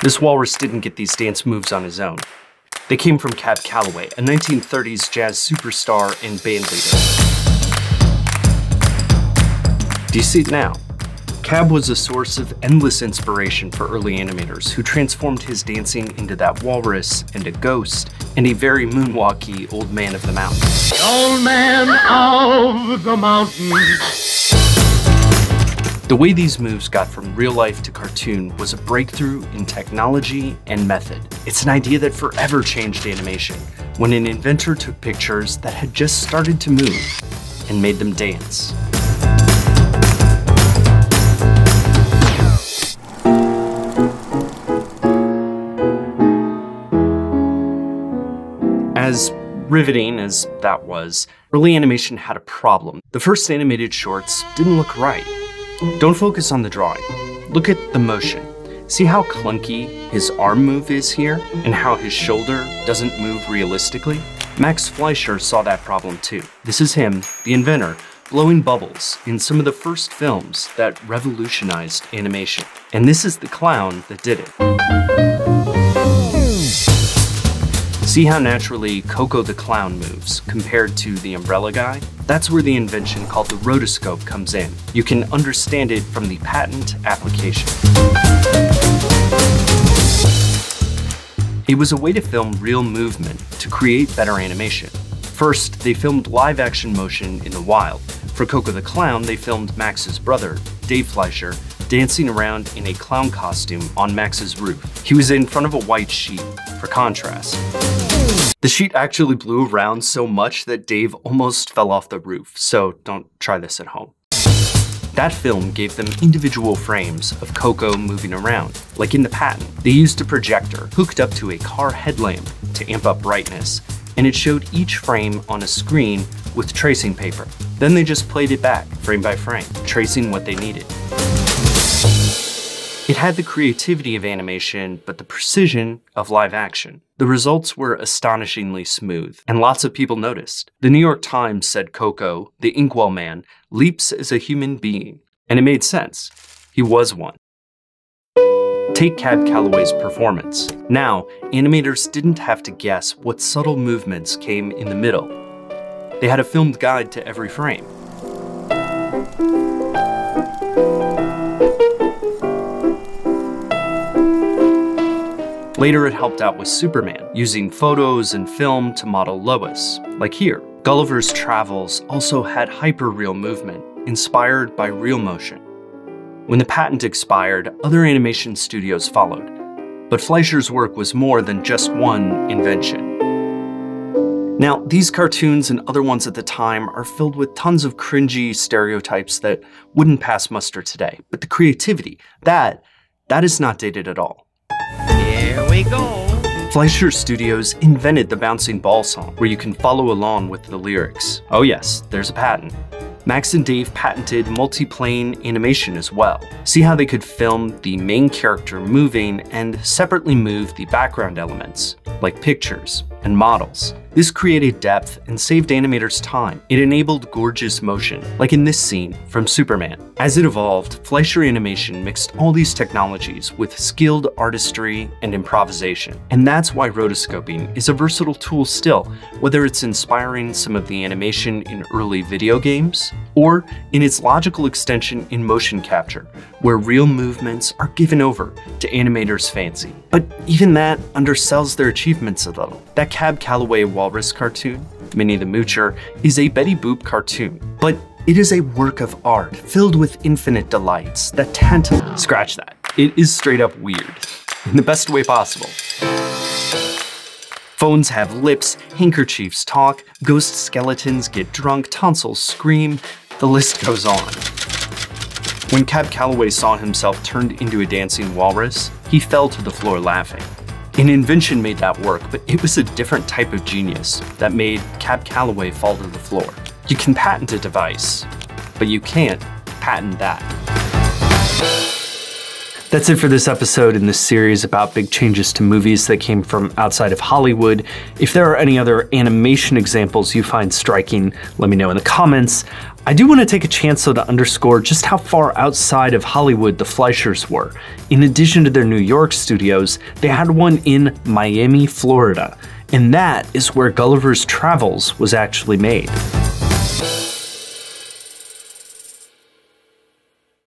This walrus didn't get these dance moves on his own. They came from Cab Calloway, a 1930s jazz superstar and bandleader. Do you see it now? Cab was a source of endless inspiration for early animators who transformed his dancing into that walrus and a ghost and a very moonwalky old man of the mountain. The old man of the mountain. The way these moves got from real life to cartoon was a breakthrough in technology and method. It's an idea that forever changed animation, when an inventor took pictures that had just started to move and made them dance. As riveting as that was, early animation had a problem. The first animated shorts didn't look right. Don't focus on the drawing. Look at the motion. See how clunky his arm move is here, and how his shoulder doesn't move realistically? Max Fleischer saw that problem too. This is him, the inventor, blowing bubbles in some of the first films that revolutionized animation. And this is the clown that did it. See how naturally Koko the Clown moves compared to the umbrella guy? That's where the invention called the rotoscope comes in. You can understand it from the patent application. It was a way to film real movement to create better animation. First, they filmed live action motion in the wild. For Koko the Clown, they filmed Max's brother, Dave Fleischer, dancing around in a clown costume on Max's roof. He was in front of a white sheet for contrast. The sheet actually blew around so much that Dave almost fell off the roof, so don't try this at home. That film gave them individual frames of Koko moving around. Like in the patent, they used a projector hooked up to a car headlamp to amp up brightness, and it showed each frame on a screen with tracing paper. Then they just played it back, frame by frame, tracing what they needed. It had the creativity of animation, but the precision of live action. The results were astonishingly smooth, and lots of people noticed. The New York Times said Koko, the Inkwell Man, leaps as a human being. And it made sense. He was one. Take Cab Calloway's performance. Now, animators didn't have to guess what subtle movements came in the middle. They had a filmed guide to every frame. Later, it helped out with Superman, using photos and film to model Lois, like here. Gulliver's Travels also had hyper-real movement, inspired by real motion. When the patent expired, other animation studios followed, but Fleischer's work was more than just one invention. Now, these cartoons and other ones at the time are filled with tons of cringy stereotypes that wouldn't pass muster today, but the creativity, that is not dated at all. Here we go. Fleischer Studios invented the bouncing ball song, where you can follow along with the lyrics. Oh yes, there's a patent. Max and Dave patented multi-plane animation as well. See how they could film the main character moving and separately move the background elements, like pictures and models. This created depth and saved animators time. It enabled gorgeous motion, like in this scene from Superman. As it evolved, Fleischer Animation mixed all these technologies with skilled artistry and improvisation. And that's why rotoscoping is a versatile tool still, whether it's inspiring some of the animation in early video games, or in its logical extension in motion capture, where real movements are given over to animators' fancy. But even that undersells their achievements a little. That Cab Calloway walrus cartoon, Minnie the Moocher, is a Betty Boop cartoon, but it is a work of art filled with infinite delights that tantalize. Scratch that. It is straight up weird, in the best way possible. Phones have lips, handkerchiefs talk, ghost skeletons get drunk, tonsils scream, the list goes on. When Cab Calloway saw himself turned into a dancing walrus, he fell to the floor laughing. An invention made that work, but it was a different type of genius that made Cab Calloway fall to the floor. You can patent a device, but you can't patent that. That's it for this episode in this series about big changes to movies that came from outside of Hollywood. If there are any other animation examples you find striking, let me know in the comments. I do want to take a chance though to underscore just how far outside of Hollywood the Fleischers were. In addition to their New York studios, they had one in Miami, Florida. And that is where Gulliver's Travels was actually made.